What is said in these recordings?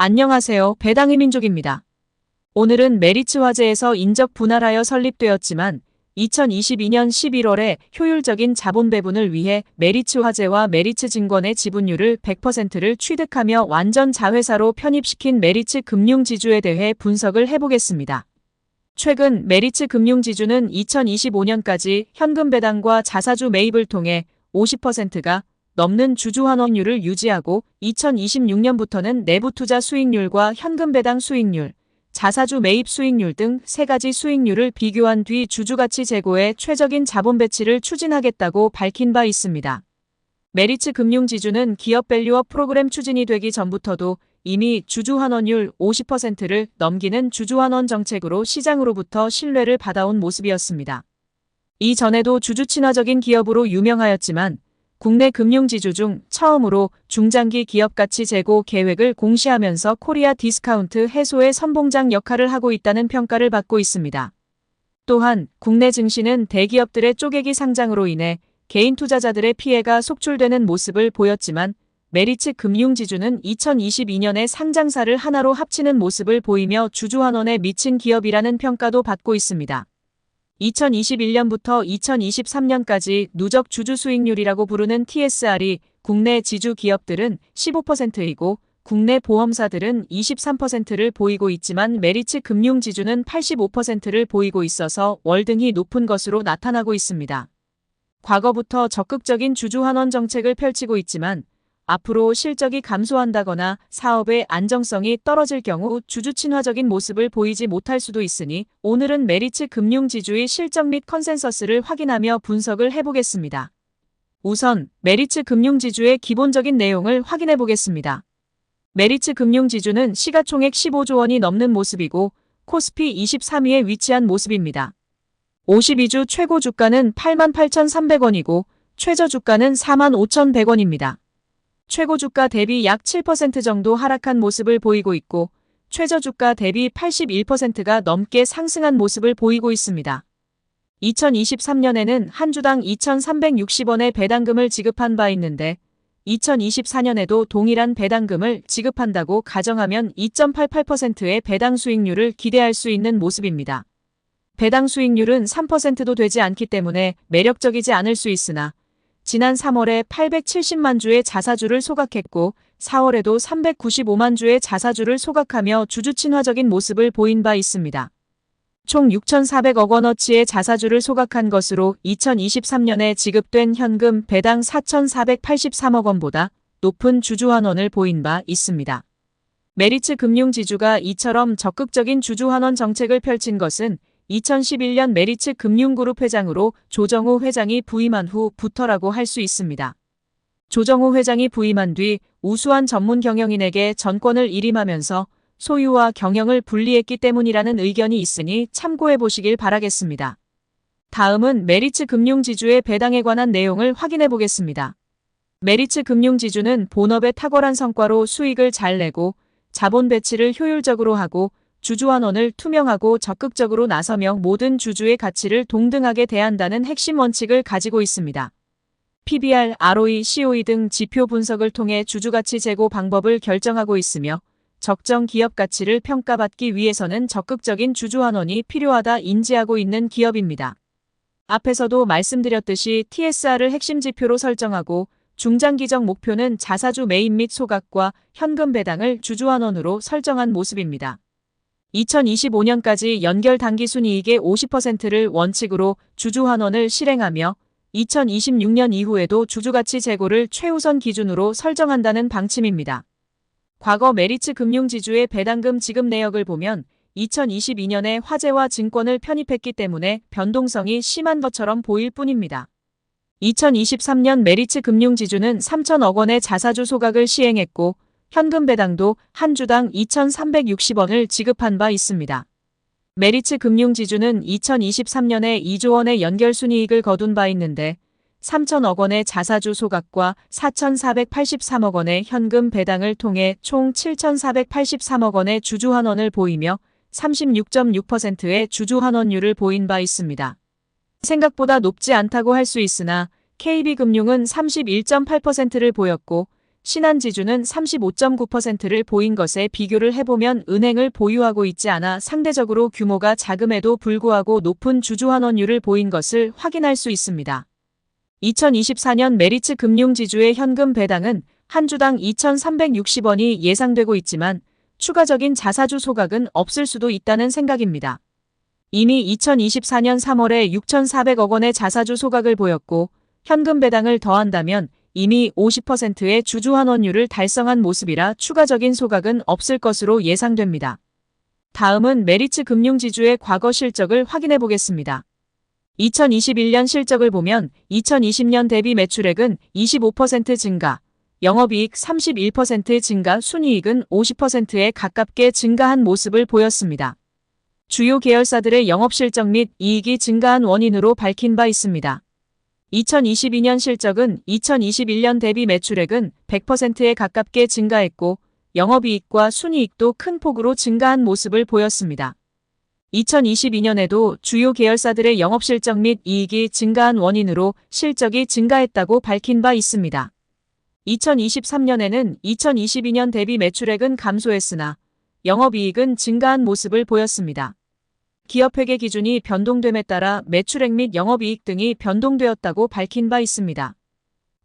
안녕하세요. 배당의 민족입니다. 오늘은 메리츠 화재에서 인적 분할하여 설립되었지만 2022년 11월에 효율적인 자본 배분을 위해 메리츠 화재와 메리츠 증권의 지분율을 100%를 취득하며 완전 자회사로 편입시킨 메리츠 금융지주에 대해 분석을 해보겠습니다. 최근 메리츠 금융지주는 2025년까지 현금 배당과 자사주 매입을 통해 50%가 넘는 주주 환원율을 유지하고 2026년부터는 내부 투자 수익률과 현금 배당 수익률, 자사주 매입 수익률 등 세 가지 수익률을 비교한 뒤 주주가치 제고에 최적인 자본 배치를 추진하겠다고 밝힌 바 있습니다. 메리츠 금융지주는 기업 밸류업 프로그램 추진이 되기 전부터도 이미 주주 환원율 50%를 넘기는 주주 환원 정책으로 시장으로부터 신뢰를 받아온 모습이었습니다. 이전에도 주주 친화적인 기업으로 유명하였지만 국내 금융지주 중 처음으로 중장기 기업가치 제고 계획을 공시하면서 코리아 디스카운트 해소의 선봉장 역할을 하고 있다는 평가를 받고 있습니다. 또한 국내 증시는 대기업들의 쪼개기 상장으로 인해 개인 투자자들의 피해가 속출되는 모습을 보였지만 메리츠 금융지주는 2022년에 상장사를 하나로 합치는 모습을 보이며 주주 환원에 미친 기업이라는 평가도 받고 있습니다. 2021년부터 2023년까지 누적 주주 수익률이라고 부르는 TSR이 국내 지주 기업들은 15%이고 국내 보험사들은 23%를 보이고 있지만 메리츠 금융지주는 85%를 보이고 있어서 월등히 높은 것으로 나타나고 있습니다. 과거부터 적극적인 주주 환원 정책을 펼치고 있지만 앞으로 실적이 감소한다거나 사업의 안정성이 떨어질 경우 주주 친화적인 모습을 보이지 못할 수도 있으니 오늘은 메리츠 금융지주의 실적 및 컨센서스를 확인하며 분석을 해보겠습니다. 우선 메리츠 금융지주의 기본적인 내용을 확인해 보겠습니다. 메리츠 금융지주는 시가총액 15조 원이 넘는 모습이고 코스피 23위에 위치한 모습입니다. 52주 최고 주가는 88,300원이고 최저 주가는 45,100원입니다. 최고 주가 대비 약 7% 정도 하락한 모습을 보이고 있고 최저 주가 대비 81%가 넘게 상승한 모습을 보이고 있습니다. 2023년에는 한 주당 2,360원의 배당금을 지급한 바 있는데 2024년에도 동일한 배당금을 지급한다고 가정하면 2.88%의 배당 수익률을 기대할 수 있는 모습입니다. 배당 수익률은 3%도 되지 않기 때문에 매력적이지 않을 수 있으나 지난 3월에 870만 주의 자사주를 소각했고 4월에도 395만 주의 자사주를 소각하며 주주 친화적인 모습을 보인 바 있습니다. 총 6,400억 원어치의 자사주를 소각한 것으로 2023년에 지급된 현금 배당 4,483억 원보다 높은 주주 환원을 보인 바 있습니다. 메리츠 금융지주가 이처럼 적극적인 주주 환원 정책을 펼친 것은 2011년 메리츠 금융그룹 회장으로 조정호 회장이 부임한 후부터라고 할 수 있습니다. 조정호 회장이 부임한 뒤 우수한 전문 경영인에게 전권을 일임하면서 소유와 경영을 분리했기 때문이라는 의견이 있으니 참고해 보시길 바라겠습니다. 다음은 메리츠 금융지주의 배당에 관한 내용을 확인해 보겠습니다. 메리츠 금융지주는 본업의 탁월한 성과로 수익을 잘 내고 자본 배치를 효율적으로 하고 주주 환원을 투명하고 적극적으로 나서며 모든 주주의 가치를 동등하게 대한다는 핵심 원칙을 가지고 있습니다. PBR, ROE, COE 등 지표 분석을 통해 주주가치 제고 방법을 결정하고 있으며 적정 기업 가치를 평가받기 위해서는 적극적인 주주 환원이 필요하다 인지하고 있는 기업입니다. 앞에서도 말씀드렸듯이 TSR을 핵심 지표로 설정하고 중장기적 목표는 자사주 매입 및 소각과 현금 배당을 주주 환원으로 설정한 모습입니다. 2025년까지 연결 당기순이익의 50%를 원칙으로 주주 환원을 실행하며 2026년 이후에도 주주가치 제고를 최우선 기준으로 설정한다는 방침입니다. 과거 메리츠 금융지주의 배당금 지급 내역을 보면 2022년에 화재와 증권을 편입했기 때문에 변동성이 심한 것처럼 보일 뿐입니다. 2023년 메리츠 금융지주는 3천억 원의 자사주 소각을 시행했고 현금 배당도 한 주당 2,360원을 지급한 바 있습니다. 메리츠 금융지주는 2023년에 2조 원의 연결순이익을 거둔 바 있는데 3천억 원의 자사주 소각과 4,483억 원의 현금 배당을 통해 총 7,483억 원의 주주 환원을 보이며 36.6%의 주주 환원율을 보인 바 있습니다. 생각보다 높지 않다고 할 수 있으나 KB금융은 31.8%를 보였고 신한지주는 35.9%를 보인 것에 비교를 해보면 은행을 보유하고 있지 않아 상대적으로 규모가 작음에도 불구하고 높은 주주환원율을 보인 것을 확인할 수 있습니다. 2024년 메리츠 금융지주의 현금 배당은 한 주당 2,360원이 예상되고 있지만 추가적인 자사주 소각은 없을 수도 있다는 생각입니다. 이미 2024년 3월에 6,400억 원의 자사주 소각을 보였고 현금 배당을 더한다면 이미 50%의 주주환원율을 달성한 모습이라 추가적인 소각은 없을 것으로 예상됩니다. 다음은 메리츠 금융지주의 과거 실적을 확인해 보겠습니다. 2021년 실적을 보면 2020년 대비 매출액은 25% 증가, 영업이익 31% 증가, 순이익은 50%에 가깝게 증가한 모습을 보였습니다. 주요 계열사들의 영업실적 및 이익이 증가한 원인으로 밝힌 바 있습니다. 2022년 실적은 2021년 대비 매출액은 100%에 가깝게 증가했고 영업이익과 순이익도 큰 폭으로 증가한 모습을 보였습니다. 2022년에도 주요 계열사들의 영업실적 및 이익이 증가한 원인으로 실적이 증가했다고 밝힌 바 있습니다. 2023년에는 2022년 대비 매출액은 감소했으나 영업이익은 증가한 모습을 보였습니다. 기업회계 기준이 변동됨에 따라 매출액 및 영업이익 등이 변동되었다고 밝힌 바 있습니다.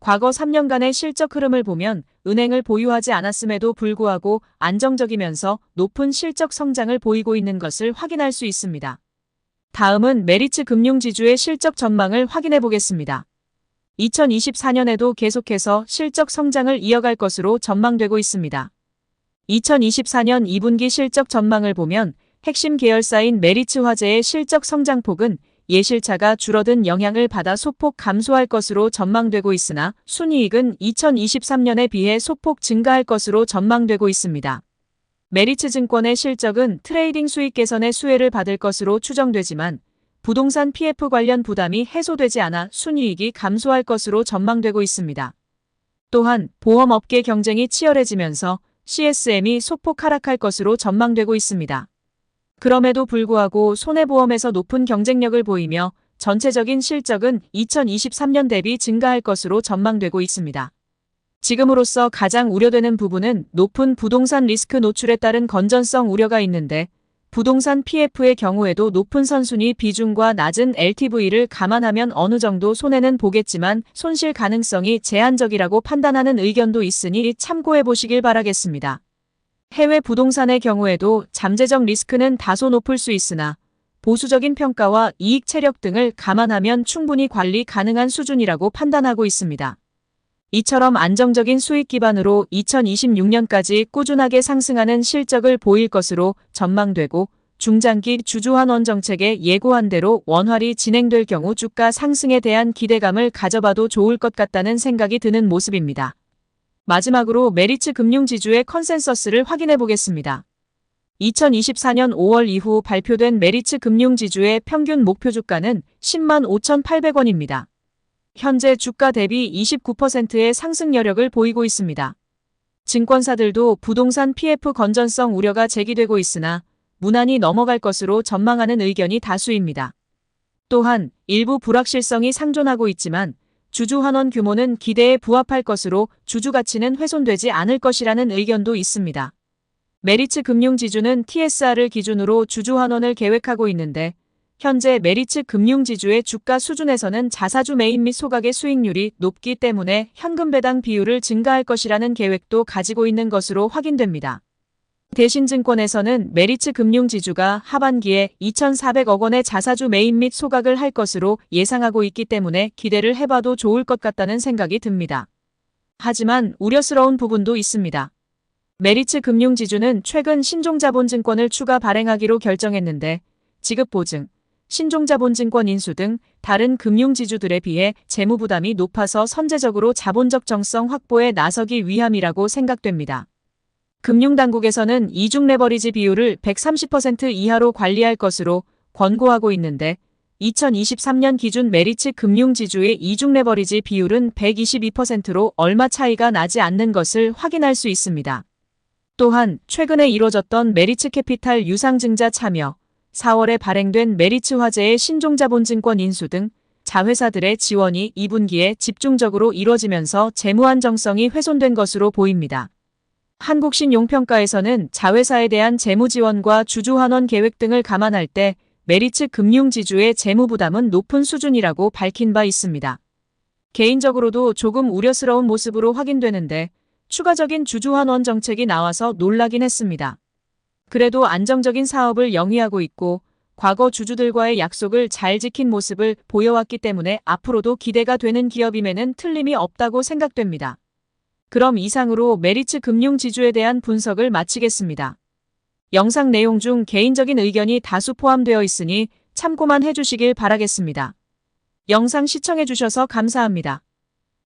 과거 3년간의 실적 흐름을 보면 은행을 보유하지 않았음에도 불구하고 안정적이면서 높은 실적 성장을 보이고 있는 것을 확인할 수 있습니다. 다음은 메리츠 금융지주의 실적 전망을 확인해 보겠습니다. 2024년에도 계속해서 실적 성장을 이어갈 것으로 전망되고 있습니다. 2024년 2분기 실적 전망을 보면 핵심 계열사인 메리츠 화재의 실적 성장폭은 예실차가 줄어든 영향을 받아 소폭 감소할 것으로 전망되고 있으나 순이익은 2023년에 비해 소폭 증가할 것으로 전망되고 있습니다. 메리츠 증권의 실적은 트레이딩 수익 개선의 수혜를 받을 것으로 추정되지만 부동산 PF 관련 부담이 해소되지 않아 순이익이 감소할 것으로 전망되고 있습니다. 또한 보험업계 경쟁이 치열해지면서 CSM이 소폭 하락할 것으로 전망되고 있습니다. 그럼에도 불구하고 손해보험에서 높은 경쟁력을 보이며 전체적인 실적은 2023년 대비 증가할 것으로 전망되고 있습니다. 지금으로서 가장 우려되는 부분은 높은 부동산 리스크 노출에 따른 건전성 우려가 있는데 부동산 PF의 경우에도 높은 선순위 비중과 낮은 LTV를 감안하면 어느 정도 손해는 보겠지만 손실 가능성이 제한적이라고 판단하는 의견도 있으니 참고해 보시길 바라겠습니다. 해외 부동산의 경우에도 잠재적 리스크는 다소 높을 수 있으나 보수적인 평가와 이익 체력 등을 감안하면 충분히 관리 가능한 수준이라고 판단하고 있습니다. 이처럼 안정적인 수익 기반으로 2026년까지 꾸준하게 상승하는 실적을 보일 것으로 전망되고 중장기 주주환원 정책에 예고한 대로 원활히 진행될 경우 주가 상승에 대한 기대감을 가져봐도 좋을 것 같다는 생각이 드는 모습입니다. 마지막으로 메리츠 금융지주의 컨센서스를 확인해 보겠습니다. 2024년 5월 이후 발표된 메리츠 금융지주의 평균 목표 주가는 10만 5,800원입니다. 현재 주가 대비 29%의 상승 여력을 보이고 있습니다. 증권사들도 부동산 PF 건전성 우려가 제기되고 있으나 무난히 넘어갈 것으로 전망하는 의견이 다수입니다. 또한 일부 불확실성이 상존하고 있지만 주주환원 규모는 기대에 부합할 것으로 주주 가치는 훼손되지 않을 것이라는 의견도 있습니다. 메리츠 금융지주는 TSR을 기준으로 주주환원을 계획하고 있는데 현재 메리츠 금융지주의 주가 수준에서는 자사주 매입 및 소각의 수익률이 높기 때문에 현금 배당 비율을 증가할 것이라는 계획도 가지고 있는 것으로 확인됩니다. 대신증권에서는 메리츠 금융지주가 하반기에 2,400억 원의 자사주 매입 및 소각을 할 것으로 예상하고 있기 때문에 기대를 해봐도 좋을 것 같다는 생각이 듭니다. 하지만 우려스러운 부분도 있습니다. 메리츠 금융지주는 최근 신종자본증권을 추가 발행하기로 결정했는데 지급보증, 신종자본증권 인수 등 다른 금융지주들에 비해 재무부담이 높아서 선제적으로 자본적 정성 확보에 나서기 위함이라고 생각됩니다. 금융당국에서는 이중 레버리지 비율을 130% 이하로 관리할 것으로 권고하고 있는데 2023년 기준 메리츠 금융지주의 이중 레버리지 비율은 122%로 얼마 차이가 나지 않는 것을 확인할 수 있습니다. 또한 최근에 이뤄졌던 메리츠 캐피탈 유상증자 참여, 4월에 발행된 메리츠 화재의 신종자본증권 인수 등 자회사들의 지원이 2분기에 집중적으로 이뤄지면서 재무 안정성이 훼손된 것으로 보입니다. 한국신용평가에서는 자회사에 대한 재무 지원과 주주 환원 계획 등을 감안할 때 메리츠 금융지주의 재무 부담은 높은 수준이라고 밝힌 바 있습니다. 개인적으로도 조금 우려스러운 모습으로 확인되는데 추가적인 주주 환원 정책이 나와서 놀라긴 했습니다. 그래도 안정적인 사업을 영위하고 있고 과거 주주들과의 약속을 잘 지킨 모습을 보여왔기 때문에 앞으로도 기대가 되는 기업임에는 틀림이 없다고 생각됩니다. 그럼 이상으로 메리츠 금융지주에 대한 분석을 마치겠습니다. 영상 내용 중 개인적인 의견이 다수 포함되어 있으니 참고만 해주시길 바라겠습니다. 영상 시청해주셔서 감사합니다.